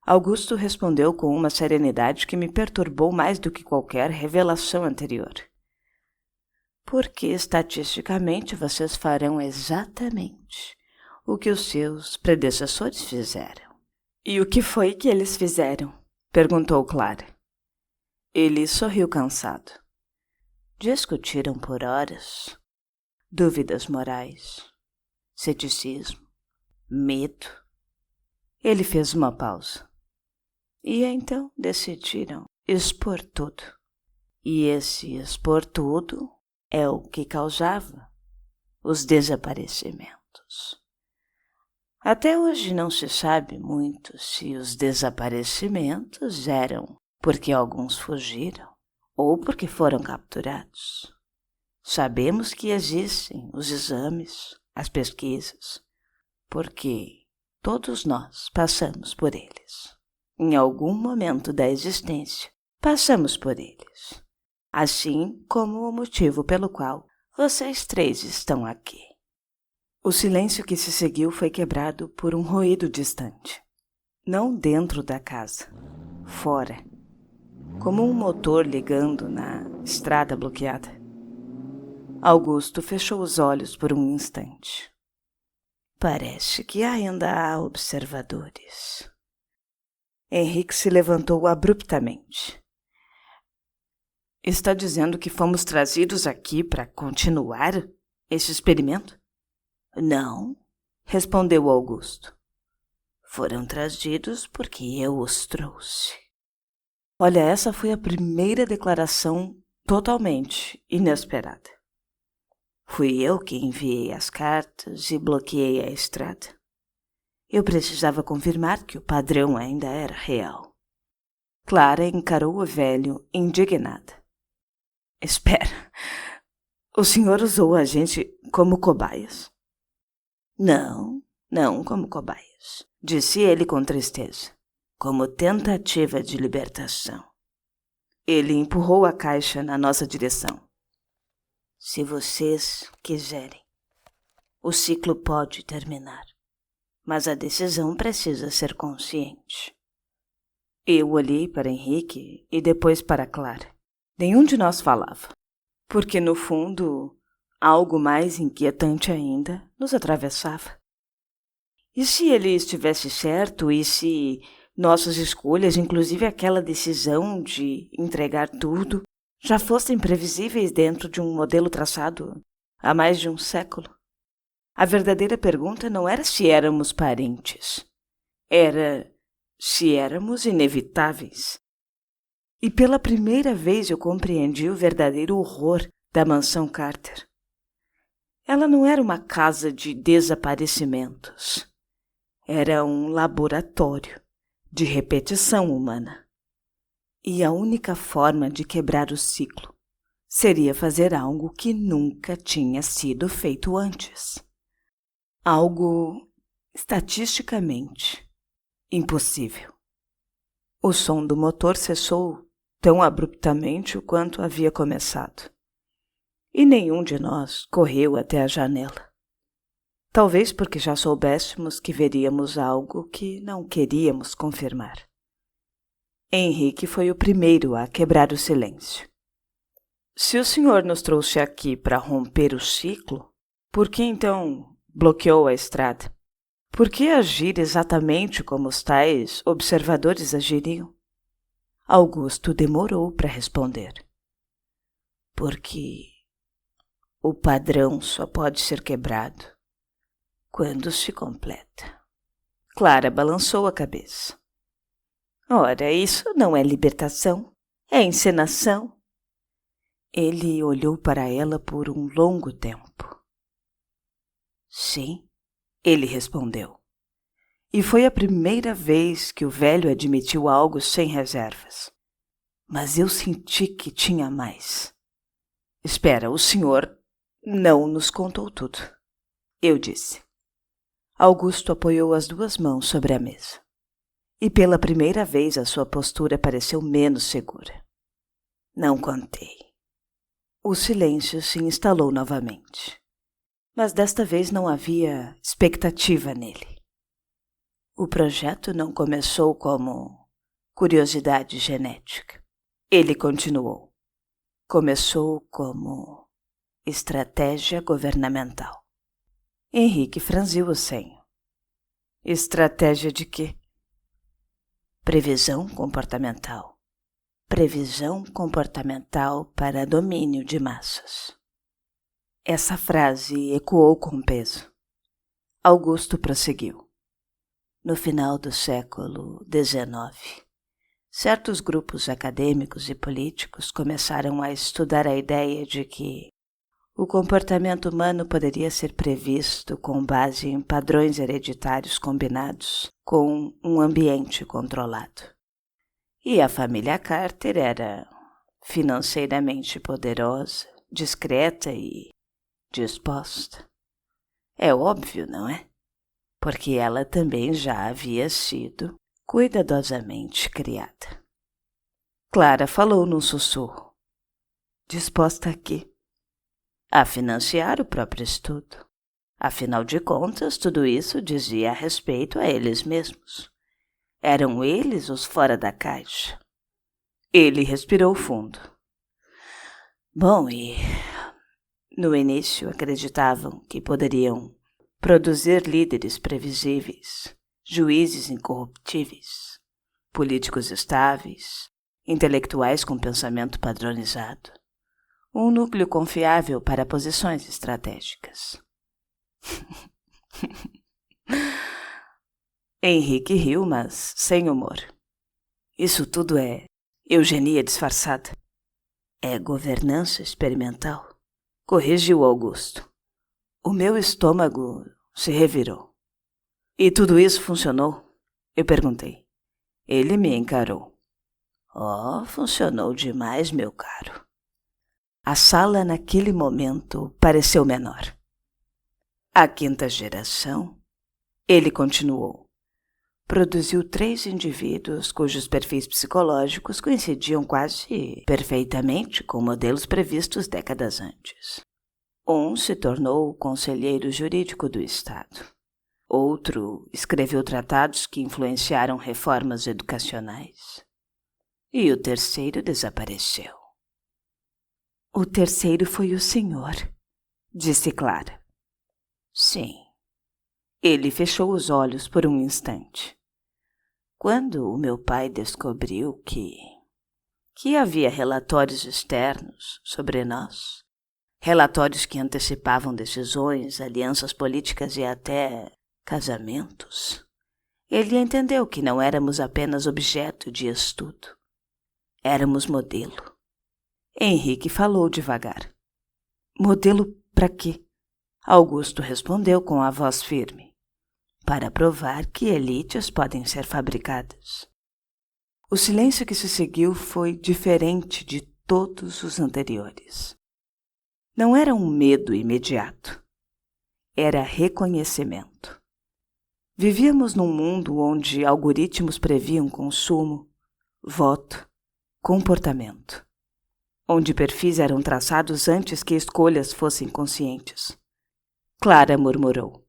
Augusto respondeu com uma serenidade que me perturbou mais do que qualquer revelação anterior. Porque, estatisticamente, vocês farão exatamente o que os seus predecessores fizeram. E o que foi que eles fizeram? Perguntou Clara. Ele sorriu cansado. Discutiram por horas. Dúvidas morais, ceticismo, medo. Ele fez uma pausa. E então decidiram expor tudo. E esse expor tudo é o que causava os desaparecimentos. Até hoje não se sabe muito se os desaparecimentos eram porque alguns fugiram ou porque foram capturados. Sabemos que existem os exames, as pesquisas, porque todos nós passamos por eles. Em algum momento da existência, passamos por eles. Assim como o motivo pelo qual vocês 3 estão aqui. O silêncio que se seguiu foi quebrado por um ruído distante. Não dentro da casa, fora, como um motor ligando na estrada bloqueada. Augusto fechou os olhos por um instante. Parece que ainda há observadores. Henrique se levantou abruptamente. Está dizendo que fomos trazidos aqui para continuar? Esse experimento? Não, respondeu Augusto. Foram trazidos porque eu os trouxe. Olha, essa foi a primeira declaração totalmente inesperada. Fui eu que enviei as cartas e bloqueei a estrada. Eu precisava confirmar que o padrão ainda era real. Clara encarou o velho indignada. Espera, o senhor usou a gente como cobaias? Não como cobaias, disse ele com tristeza, como tentativa de libertação. Ele empurrou a caixa na nossa direção. Se vocês quiserem, o ciclo pode terminar, mas a decisão precisa ser consciente. Eu olhei para Henrique e depois para Clara. Nenhum de nós falava, porque no fundo, algo mais inquietante ainda nos atravessava. E se ele estivesse certo, e se nossas escolhas, inclusive aquela decisão de entregar tudo, já fossem previsíveis dentro de um modelo traçado há mais de um século? A verdadeira pergunta não era se éramos parentes, era se éramos inevitáveis. E pela primeira vez eu compreendi o verdadeiro horror da mansão Carter. Ela não era uma casa de desaparecimentos. Era um laboratório de repetição humana. E a única forma de quebrar o ciclo seria fazer algo que nunca tinha sido feito antes. Algo estatisticamente impossível. O som do motor cessou tão abruptamente quanto havia começado. E nenhum de nós correu até a janela. Talvez porque já soubéssemos que veríamos algo que não queríamos confirmar. Henrique foi o primeiro a quebrar o silêncio. Se o senhor nos trouxe aqui para romper o ciclo, por que então bloqueou a estrada? Por que agir exatamente como os tais observadores agiriam? Augusto demorou para responder. Porque o padrão só pode ser quebrado quando se completa. Clara balançou a cabeça. Ora, isso não é libertação, é encenação. Ele olhou para ela por um longo tempo. Sim, ele respondeu. E foi a primeira vez que o velho admitiu algo sem reservas. Mas eu senti que tinha mais. Espera, o senhor não nos contou tudo, eu disse. Augusto apoiou as duas mãos sobre a mesa. E pela primeira vez a sua postura pareceu menos segura. Não contei. O silêncio se instalou novamente. Mas desta vez não havia expectativa nele. O projeto não começou como curiosidade genética. Ele continuou. Começou como estratégia governamental. Henrique franziu o senho. Estratégia de quê? Previsão comportamental. Previsão comportamental para domínio de massas. Essa frase ecoou com peso. Augusto prosseguiu. No final do século XIX, certos grupos acadêmicos e políticos começaram a estudar a ideia de que o comportamento humano poderia ser previsto com base em padrões hereditários combinados com um ambiente controlado. E a família Carter era financeiramente poderosa, discreta e disposta. É óbvio, não é? Porque ela também já havia sido cuidadosamente criada. Clara falou num sussurro. Disposta a quê? A financiar o próprio estudo. Afinal de contas, tudo isso dizia a respeito a eles mesmos. Eram eles os fora da caixa. Ele respirou fundo. Bom, e no início acreditavam que poderiam produzir líderes previsíveis, juízes incorruptíveis, políticos estáveis, intelectuais com pensamento padronizado, Um núcleo confiável para posições estratégicas. Henrique riu, mas sem humor. Isso tudo é eugenia disfarçada. É governança experimental, corrigiu Augusto. O meu estômago se revirou. E tudo isso funcionou? Eu perguntei. Ele me encarou. Oh, funcionou demais, meu caro. A sala naquele momento pareceu menor. A quinta geração, ele continuou, produziu 3 indivíduos cujos perfis psicológicos coincidiam quase perfeitamente com modelos previstos décadas antes. Um se tornou o conselheiro jurídico do Estado. Outro escreveu tratados que influenciaram reformas educacionais. E o terceiro desapareceu. O terceiro foi o senhor, disse Clara. Sim. Ele fechou os olhos por um instante. Quando o meu pai descobriu que havia relatórios externos sobre nós, relatórios que antecipavam decisões, alianças políticas e até casamentos, ele entendeu que não éramos apenas objeto de estudo. Éramos modelo. Henrique falou devagar. Modelo para quê? Augusto respondeu com a voz firme. Para provar que elites podem ser fabricadas. O silêncio que se seguiu foi diferente de todos os anteriores. Não era um medo imediato. Era reconhecimento. Vivíamos num mundo onde algoritmos previam consumo, voto, comportamento. Onde perfis eram traçados antes que escolhas fossem conscientes. Clara murmurou.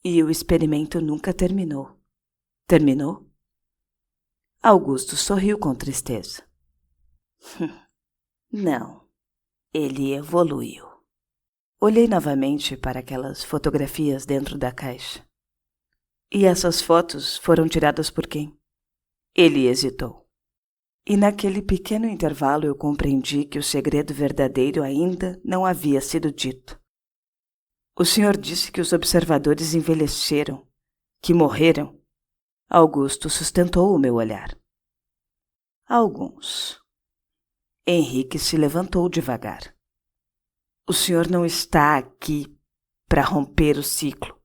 E o experimento nunca terminou. Terminou? Augusto sorriu com tristeza. Não, ele evoluiu. Olhei novamente para aquelas fotografias dentro da caixa. E essas fotos foram tiradas por quem? Ele hesitou. E naquele pequeno intervalo eu compreendi que o segredo verdadeiro ainda não havia sido dito. O senhor disse que os observadores envelheceram, que morreram. Augusto sustentou o meu olhar. Alguns. Henrique se levantou devagar. O senhor não está aqui para romper o ciclo.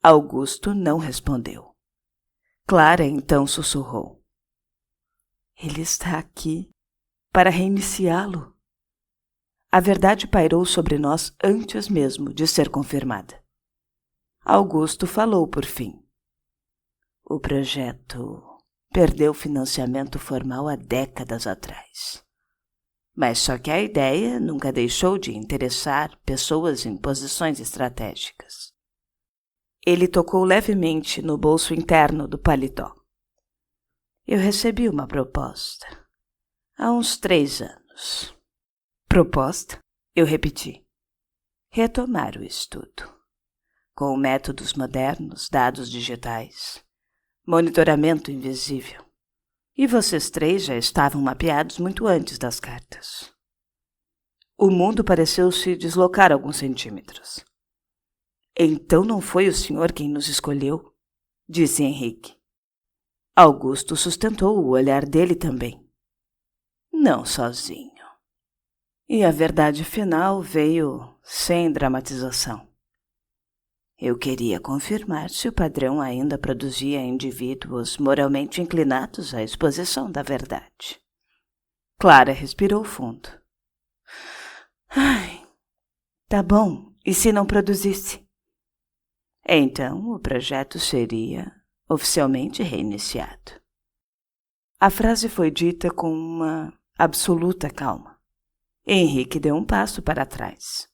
Augusto não respondeu. Clara então sussurrou. Ele está aqui para reiniciá-lo. A verdade pairou sobre nós antes mesmo de ser confirmada. Augusto falou por fim. O projeto perdeu financiamento formal há décadas atrás. Mas só que a ideia nunca deixou de interessar pessoas em posições estratégicas. Ele tocou levemente no bolso interno do paletó. Eu recebi uma proposta há uns 3 anos. Proposta? Eu repeti. Retomar o estudo. Com métodos modernos, dados digitais, monitoramento invisível. E vocês 3 já estavam mapeados muito antes das cartas. O mundo pareceu se deslocar alguns centímetros. Então não foi o senhor quem nos escolheu? Disse Henrique. Augusto sustentou o olhar dele também. Não sozinho. E a verdade final veio sem dramatização. Eu queria confirmar se o padrão ainda produzia indivíduos moralmente inclinados à exposição da verdade. Clara respirou fundo. Ai, tá bom, e se não produzisse? Então o projeto seria oficialmente reiniciado. A frase foi dita com uma absoluta calma. Henrique deu um passo para trás.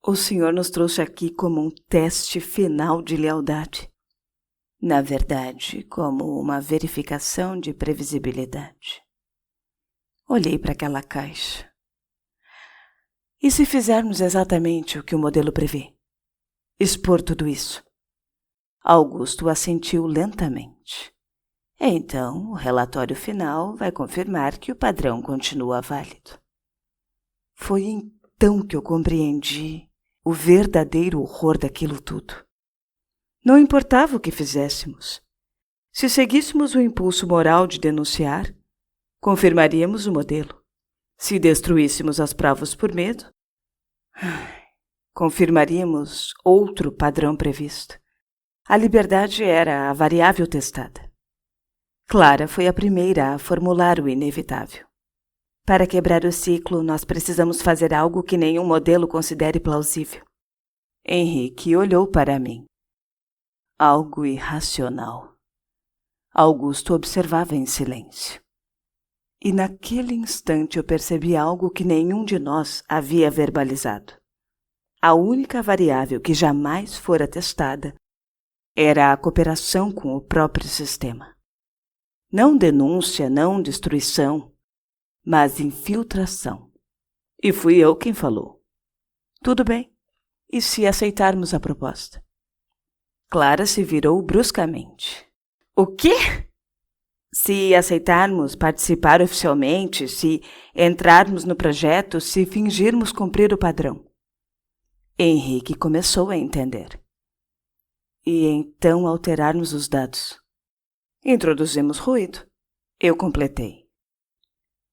O senhor nos trouxe aqui como um teste final de lealdade. Na verdade, como uma verificação de previsibilidade. Olhei para aquela caixa. E se fizermos exatamente o que o modelo prevê? Expor tudo isso? Augusto assentiu lentamente. Então, o relatório final vai confirmar que o padrão continua válido. Foi então que eu compreendi o verdadeiro horror daquilo tudo. Não importava o que fizéssemos. Se seguíssemos o impulso moral de denunciar, confirmaríamos o modelo. Se destruíssemos as provas por medo, confirmaríamos outro padrão previsto. A liberdade era a variável testada. Clara foi a primeira a formular o inevitável. Para quebrar o ciclo, nós precisamos fazer algo que nenhum modelo considere plausível. Henrique olhou para mim. Algo irracional. Augusto observava em silêncio. E naquele instante eu percebi algo que nenhum de nós havia verbalizado. A única variável que jamais fora testada era a cooperação com o próprio sistema. Não denúncia, não destruição, mas infiltração. E fui eu quem falou. Tudo bem, e se aceitarmos a proposta? Clara se virou bruscamente. O quê? Se aceitarmos participar oficialmente, se entrarmos no projeto, se fingirmos cumprir o padrão. Henrique começou a entender. E então alterarmos os dados. Introduzimos ruído. Eu completei.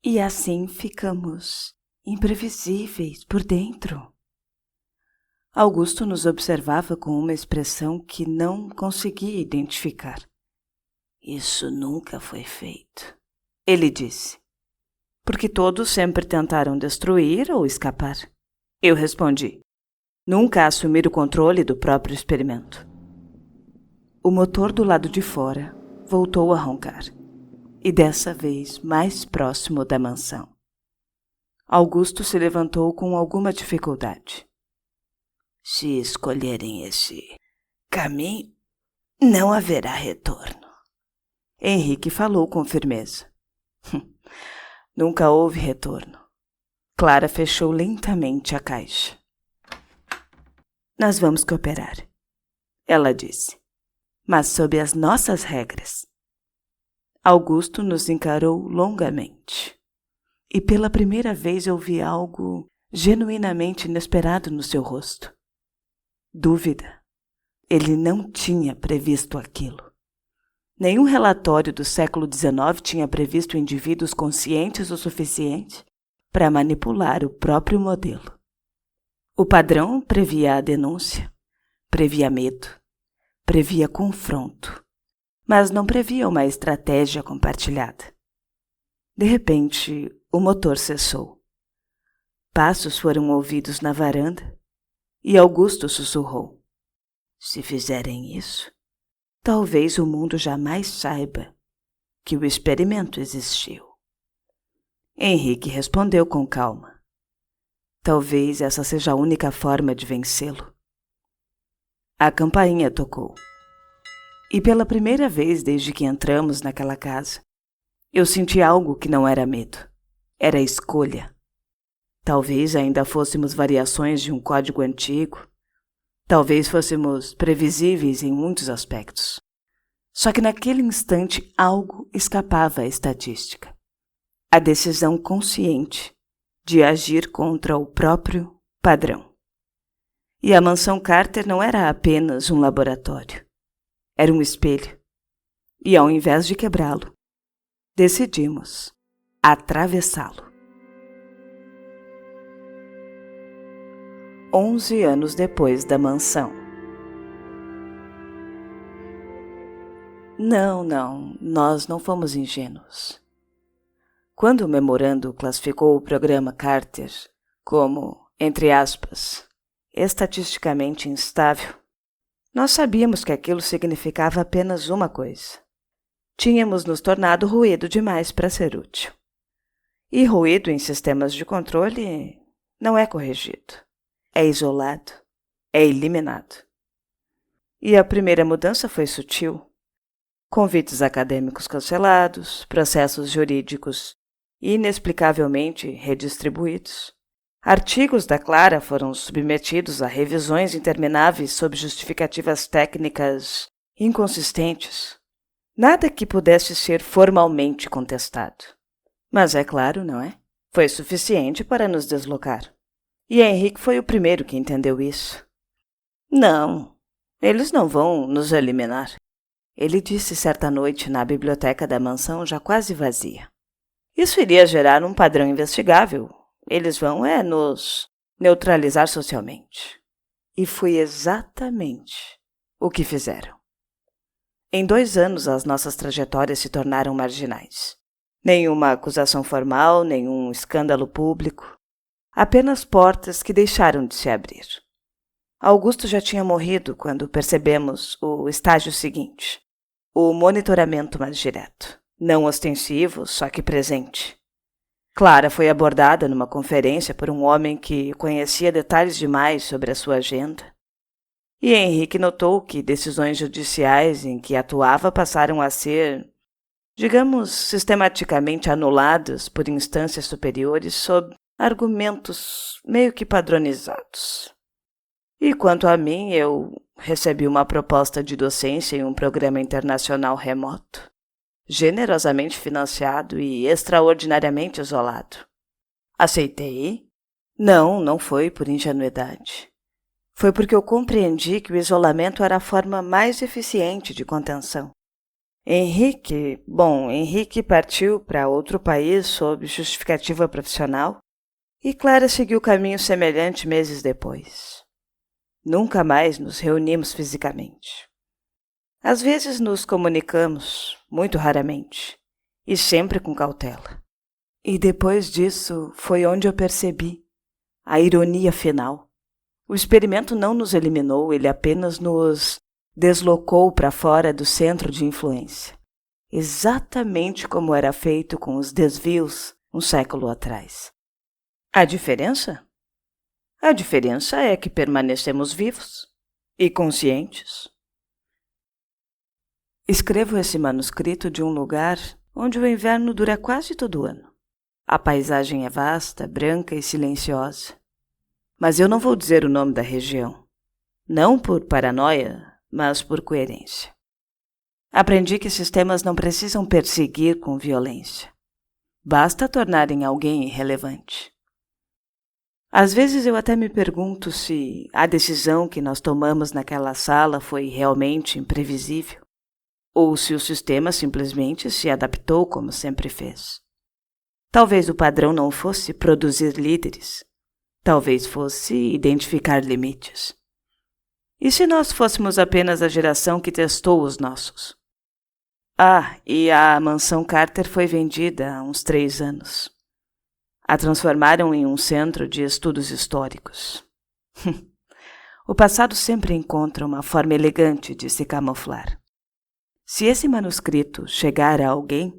E assim ficamos imprevisíveis por dentro. Augusto nos observava com uma expressão que não conseguia identificar. Isso nunca foi feito, ele disse. Porque todos sempre tentaram destruir ou escapar. Eu respondi. Nunca assumir o controle do próprio experimento. O motor do lado de fora voltou a roncar. E dessa vez mais próximo da mansão. Augusto se levantou com alguma dificuldade. Se escolherem esse caminho, não haverá retorno. Henrique falou com firmeza. Nunca houve retorno. Clara fechou lentamente a caixa. Nós vamos cooperar, ela disse, mas sob as nossas regras. Augusto nos encarou longamente. E pela primeira vez eu vi algo genuinamente inesperado no seu rosto. Dúvida. Ele não tinha previsto aquilo. Nenhum relatório do século XIX tinha previsto indivíduos conscientes o suficiente para manipular o próprio modelo. O padrão previa a denúncia, previa medo, previa confronto, mas não previa uma estratégia compartilhada. De repente, o motor cessou. Passos foram ouvidos na varanda e Augusto sussurrou. Se fizerem isso, talvez o mundo jamais saiba que o experimento existiu. Henrique respondeu com calma. Talvez essa seja a única forma de vencê-lo. A campainha tocou. E pela primeira vez desde que entramos naquela casa, eu senti algo que não era medo. Era escolha. Talvez ainda fôssemos variações de um código antigo. Talvez fôssemos previsíveis em muitos aspectos. Só que naquele instante algo escapava à estatística. A decisão consciente de agir contra o próprio padrão. E a mansão Carter não era apenas um laboratório. Era um espelho. E ao invés de quebrá-lo, decidimos atravessá-lo. 11 anos depois da mansão. Não, nós não fomos ingênuos. Quando o memorando classificou o programa Carter como, entre aspas, estatisticamente instável, nós sabíamos que aquilo significava apenas uma coisa. Tínhamos nos tornado ruído demais para ser útil. E ruído em sistemas de controle não é corrigido. É isolado, é eliminado. E a primeira mudança foi sutil. Convites acadêmicos cancelados, processos jurídicos inexplicavelmente redistribuídos. Artigos da Clara foram submetidos a revisões intermináveis sob justificativas técnicas inconsistentes. Nada que pudesse ser formalmente contestado. Mas é claro, não é? Foi suficiente para nos deslocar. E Henrique foi o primeiro que entendeu isso. Não, eles não vão nos eliminar, ele disse certa noite na biblioteca da mansão já quase vazia. Isso iria gerar um padrão investigável. Eles vão nos neutralizar socialmente. E foi exatamente o que fizeram. Em 2 anos, as nossas trajetórias se tornaram marginais. Nenhuma acusação formal, nenhum escândalo público. Apenas portas que deixaram de se abrir. Augusto já tinha morrido quando percebemos o estágio seguinte. O monitoramento mais direto. Não ostensivo, só que presente. Clara foi abordada numa conferência por um homem que conhecia detalhes demais sobre a sua agenda. E Henrique notou que decisões judiciais em que atuava passaram a ser, digamos, sistematicamente anuladas por instâncias superiores sob argumentos meio que padronizados. E quanto a mim, eu recebi uma proposta de docência em um programa internacional remoto, generosamente financiado e extraordinariamente isolado. Aceitei? Não foi por ingenuidade. Foi porque eu compreendi que o isolamento era a forma mais eficiente de contenção. Henrique partiu para outro país sob justificativa profissional e Clara seguiu caminho semelhante meses depois. Nunca mais nos reunimos fisicamente. Às vezes nos comunicamos, muito raramente, e sempre com cautela. E depois disso foi onde eu percebi a ironia final. O experimento não nos eliminou, ele apenas nos deslocou para fora do centro de influência, exatamente como era feito com os desvios um século atrás. A diferença? A diferença é que permanecemos vivos e conscientes. Escrevo esse manuscrito de um lugar onde o inverno dura quase todo o ano. A paisagem é vasta, branca e silenciosa. Mas eu não vou dizer o nome da região. Não por paranoia, mas por coerência. Aprendi que sistemas não precisam perseguir com violência. Basta tornarem alguém irrelevante. Às vezes eu até me pergunto se a decisão que nós tomamos naquela sala foi realmente imprevisível, ou se o sistema simplesmente se adaptou como sempre fez. Talvez o padrão não fosse produzir líderes, talvez fosse identificar limites. E se nós fôssemos apenas a geração que testou os nossos? E a mansão Carter foi vendida há uns 3 anos. A transformaram em um centro de estudos históricos. O passado sempre encontra uma forma elegante de se camuflar. Se esse manuscrito chegar a alguém,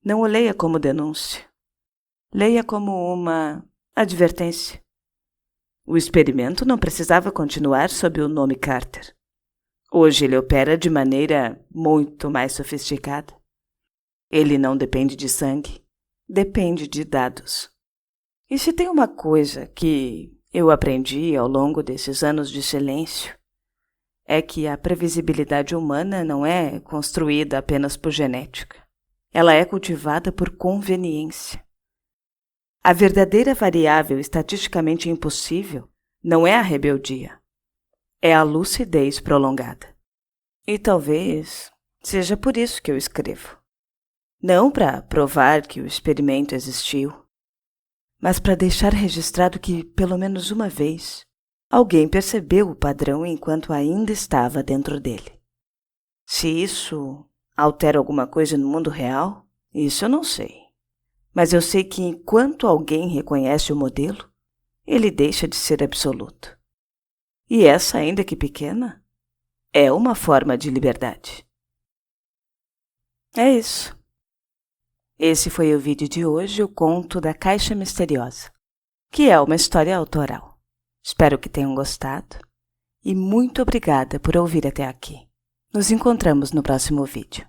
não o leia como denúncia. Leia como uma advertência. O experimento não precisava continuar sob o nome Carter. Hoje ele opera de maneira muito mais sofisticada. Ele não depende de sangue, depende de dados. E se tem uma coisa que eu aprendi ao longo desses anos de silêncio, é que a previsibilidade humana não é construída apenas por genética. Ela é cultivada por conveniência. A verdadeira variável estatisticamente impossível não é a rebeldia, é a lucidez prolongada. E talvez seja por isso que eu escrevo. Não para provar que o experimento existiu, mas para deixar registrado que, pelo menos uma vez, alguém percebeu o padrão enquanto ainda estava dentro dele. Se isso altera alguma coisa no mundo real, isso eu não sei. Mas eu sei que enquanto alguém reconhece o modelo, ele deixa de ser absoluto. E essa, ainda que pequena, é uma forma de liberdade. É isso. Esse foi o vídeo de hoje, o conto da Caixa Misteriosa, que é uma história autoral. Espero que tenham gostado e muito obrigada por ouvir até aqui. Nos encontramos no próximo vídeo.